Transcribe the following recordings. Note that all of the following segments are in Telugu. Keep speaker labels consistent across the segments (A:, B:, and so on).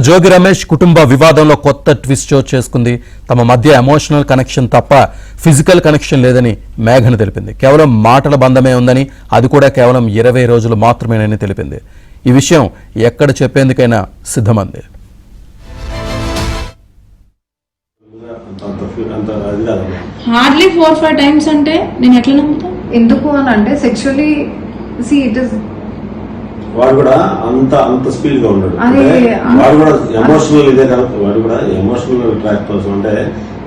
A: జోగి రమేష్ కుటుంబ వివాదంలో కొత్త ట్విస్ట్ చోటు చేసుకుంది. తమ మధ్య ఎమోషనల్ కనెక్షన్ తప్ప ఫిజికల్ కనెక్షన్ లేదని మేఘన తెలిపింది. కేవలం మాటల బంధమే ఉందని, అది కూడా కేవలం 20 రోజులు మాత్రమేనని తెలిపింది. ఈ విషయం ఎక్కడ చెప్పేందుకైనా సిద్ధమంది.
B: హార్డ్లీ 4-5 టైమ్స్ అంటే నేను ఎట్లా నమ్ముతా?
C: ఎందుకు అని అంటే సెక్షువల్లీ ఇట్ ఇస్
D: వాడు కూడా అంత స్పీడ్ గా ఉన్నాడు. వాడు కూడా ఎమోషనల్ ఇదే కదా, వాడు కూడా ఎమోషనల్ ట్రాక్ కోసం అంటే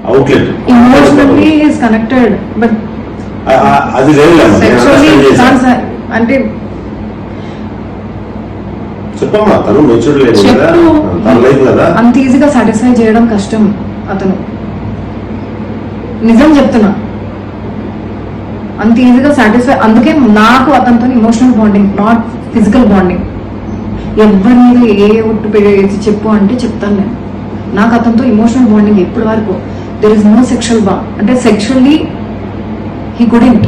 D: outlet
C: emotionally is connected but
D: అది లేదు
C: అంటే
D: చెప్పమ్మా. తను మెచ్యూర్ లేదు కదా, తను లేదు కదా,
C: అంత ఈజీగా సాటిస్ఫై చేయడం కష్టం. అతను నిజం చెప్తున్నా, అంత ఈజీగా సాటిస్ఫై. అందుకే నాకు అతనితో emotional bonding, not physical bonding. ఎవరి మీద ఏ ఒట్టు పెట్టి చెప్పు అంటే చెప్తాను నేను. నాకు అతనితో ఇమోషనల్ బాండింగ్ ఎప్పటి వరకు there is no sexual bond. అంటే సెక్షువల్లీ హీ కుడెంట్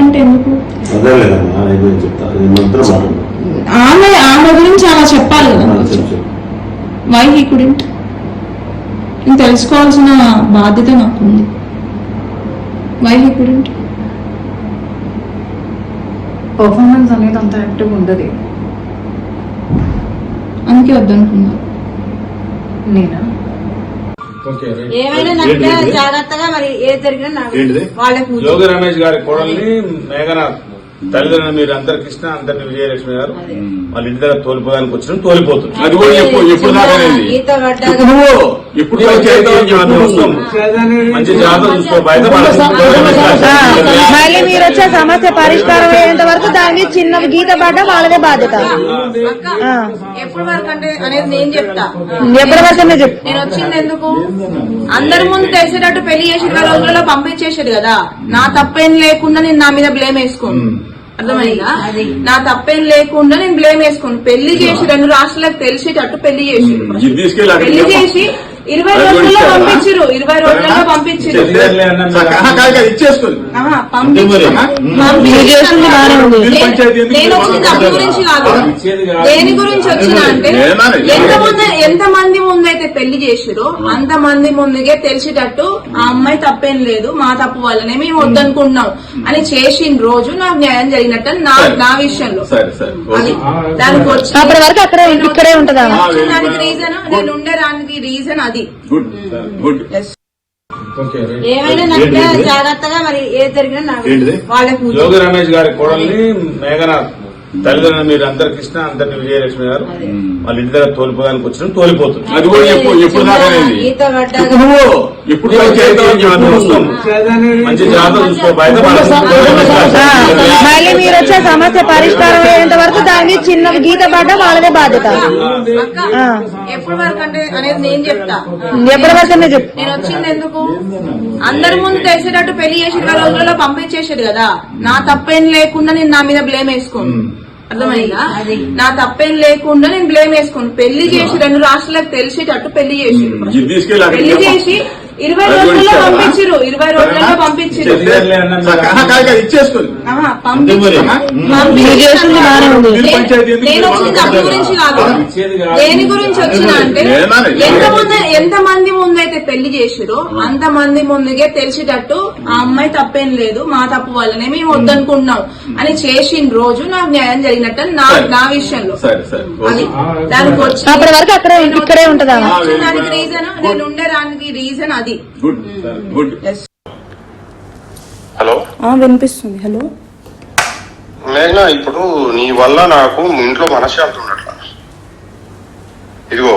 B: అంటే ఎందుకు?
D: అదే లేదమ్మా, చెప్తా.
B: ఆమె గురించి అలా చెప్పాలి కదా. వై హీ కుడెంట్ నేను తెలుసుకోవాల్సిన బాధ్యత నాకు ఉంది. Why he couldn't?
C: పర్ఫార్మెన్స్ అనేది అంత యాక్టివ్ ఉండదు.
B: అందుకే వద్దనుకున్నా
C: నేనా
E: ఏమైనా జాగ్రత్తగా మరి ఏ జరిగినా వాళ్ళకి
F: జోగి రమేష్ గారి కోడల్ని మేఘన తల్లిదండ్రులు మీరు అందరు కృష్ణ అందరిని విజయలక్ష్మి గారు వాళ్ళ ఇంటి దగ్గర తోలిపోదానికి వచ్చిన తోలిపోతుంది. అది కూడా ఎప్పుడు దాకా మంచి జాగ్రత్త చూసుకో. బయట
G: మళ్ళీ మీరు వచ్చే సమస్య పరిష్కారం అయ్యేంత వరకు దాన్ని చిన్న గీత పడ్డ వాళ్ళదే బాధ్యత.
E: ఎప్పటి వరకు అంటే అనేది నేను చెప్తా.
G: ఎప్పటి వరకు చెప్పు.
E: నేను వచ్చింది ఎందుకు? అందరి ముందు తెలిసేటట్టు పెళ్లి చేసి 20 రోజులలో పంపించేసాడు కదా. నా తప్పేం లేకుండా నేను నా మీద బ్లేమ్ వేసుకోను. అర్థమైందా? నా తప్పేం లేకుండా నేను బ్లేమ్ వేసుకోను. పెళ్లి చేసి 2 రాష్ట్రాలకు తెలిసేటట్టు పెళ్లి చేసి 20 రోజుల్లో పంపించారు. 20 రోజుల్లో పంపించారు. నేను వచ్చింది అప్పు గురించి కాదు. దేని గురించి వచ్చినా అంటే ఎంతమంది ముందైతే పెళ్లి చేసారో అంతమంది ముందుగే తెలిసేటట్టు ఆ అమ్మాయి తప్పేం లేదు, మా తప్పు వల్లనే మేము వద్దనుకుంటున్నాం అని చేసిన రోజు నాకు న్యాయం జరిగినట్టు నా విషయంలో. అది దానికి వచ్చి
G: ఇక్కడే ఉంటుందా
E: దానికి రీజన్, నేను ఉండడానికి రీజన్ అది. ఏమైనా జాగ్రత్తగా మరి ఏ జరిగినా వాళ్ళకి.
F: జోగి రమేష్ గారి కోడల్ని మేఘన తల్లిదండ్రులు మీరు అందరు కృష్ణ అందరిని విజయలక్ష్మి గారు వాళ్ళ ఇంటి దగ్గర తోలిపోదానికి వచ్చిన తోలిపోతుంది. అది కూడా ఎప్పుడు దాకా మంచి జాగ్రత్త చూసుకో. బయట
G: మళ్ళీ మీరు వచ్చే సమస్య పరిష్కారం అయ్యేంత వరకు దాన్ని చిన్న గీత పడ్డ వాళ్ళదే బాధ్యత.
E: ఎప్పటి వరకు అంటే అనేది నేను చెప్తా.
G: ఎప్పటి వరకు చెప్పు.
E: నేను వచ్చింది ఎందుకు? అందరి ముందు తెలిసేటట్టు పెళ్లి చేసి 20 రోజులలో పంపించేసాడు కదా. నా తప్పేం లేకుండా నేను నా మీద బ్లేమ్ వేసుకోను. అర్థమైందా? నా తప్పేం లేకుండా నేను బ్లేమ్ వేసుకోను. పెళ్లి చేసి 2 రాష్ట్రాలకు తెలిసేటట్టు పెళ్లి చేసి 20 రోజుల్లో పంపించారు. 20 రోజుల్లో పంపించారు. నేను వచ్చింది అప్పు గురించి కాదు. దేని గురించి వచ్చినా అంటే ఎంతమంది ముందైతే పెళ్లి చేసారో అంతమంది ముందుగే తెలిసేటట్టు ఆ అమ్మాయి తప్పేం లేదు, మా తప్పు వల్లనే మేము వద్దనుకుంటున్నాం అని చేసిన రోజు నాకు న్యాయం జరిగినట్టు నా విషయంలో. అది దానికి వచ్చి
G: ఇక్కడే ఉంటుందా
E: దానికి రీజన్, నేను ఉండడానికి రీజన్ అది.
H: హలో,
G: వినిపిస్తుంది. హలో
H: మేఘన, ఇప్పుడు నీ వల్ల నాకు ఇంట్లో మనశ్శాంతి ఉండట్ల. ఇదిగో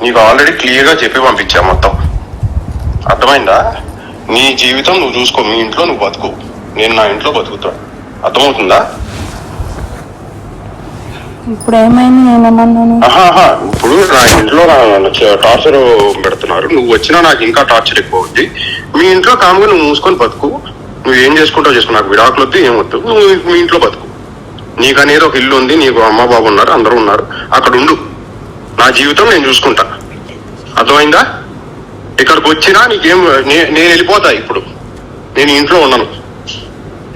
H: నీకు ఆల్రెడీ క్లియర్ గా చెప్పి పంపించా మొత్తం. అర్థమైందా? నీ జీవితం నువ్వు చూసుకో, మీ ఇంట్లో నువ్వు బతుకు, నేను నా ఇంట్లో బతుకుతా. అర్థమవుతుందా?
G: ఇప్పుడు ఏమైంది? ఏమన్నాను?
H: ఇప్పుడు నా ఇంట్లో టార్చర్ పెడుతున్నారు. నువ్వు వచ్చినా నాకు ఇంకా టార్చర్ ఎక్కువ అవుద్ది. మీ ఇంట్లో కామ్గా నువ్వు మూసుకొని బతుకు. నువ్వు ఏం చేసుకుంటావు చేసుకో, నాకు విడాకులు వద్దు, ఏమొద్దు. నువ్వు మీ ఇంట్లో బతుకు. నీకు అనేది ఒక ఇల్లు ఉంది, నీకు అమ్మ బాబు ఉన్నారు, అందరూ ఉన్నారు, అక్కడ ఉండు. నా జీవితం నేను చూసుకుంటా. అర్థమైందా? ఇక్కడికి వచ్చినా నీకేం, నేను వెళ్ళిపోతా. ఇప్పుడు నేను ఇంట్లో ఉన్నాను.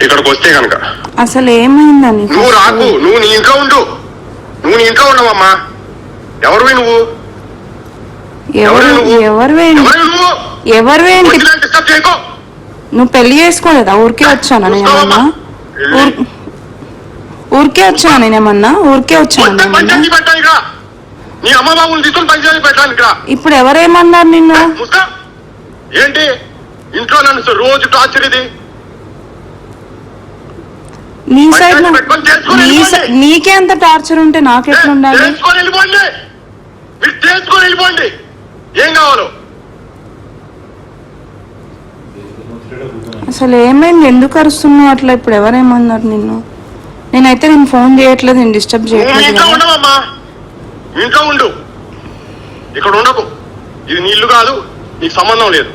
H: ఇక్కడికి వస్తే కనుక
G: అసలు ఏమైందని
H: నువ్వు రాకు, నువ్వు నీ ఇంట్లో ఉండు. నువ్వు నీ ఇంట్లో ఉన్నావమ్మా. ఎవరివి నువ్వు?
B: ఎవరు
H: నువ్వు
B: ఎవరు ఏంటి?
H: డిస్టర్బ్ చేయకో.
B: నువ్వు పెళ్లి చేసుకోలేదా? ఊరికే వచ్చాను నేనేమన్నా? ఊరికే వచ్చాను నేనేమన్నా? ఊరికే వచ్చాను
H: పంచాయతీ పెట్టాను ఇక్కడ. నీ అమ్మ బాబుని తీసుకొని పంచాయతీ పెట్టాను ఇక్కడ.
B: ఇప్పుడు ఎవరేమన్నారు నిన్ను?
H: ముస్తా ఏంటి ఇంట్లో నన్ను రోజు టార్చర్ ఇది?
B: నీ సైడ్ నీకే అంత టార్చర్ ఉంటే నాకెట్లా ఉండాలి?
H: చేసుకొని వెళ్ళిపోండి, మీరు చేసుకొని వెళ్ళిపోండి. ఏం కావాలో
B: అసలు ఏమైంది? ఎందుకు అరుస్తున్నావు అట్లా? ఇప్పుడు ఎవరేమన్నారు నిన్ను? నేనైతే నేను ఫోన్ చేయట్లేదు, నేను డిస్టర్బ్ చేయట్లేదు.
H: ఇంట్లో ఉండవమ్మా, ఇంట్లో ఉండు, ఇక్కడ ఉండకు. ఇది నీ ఇల్లు కాదు, నీకు సంబంధం లేదు.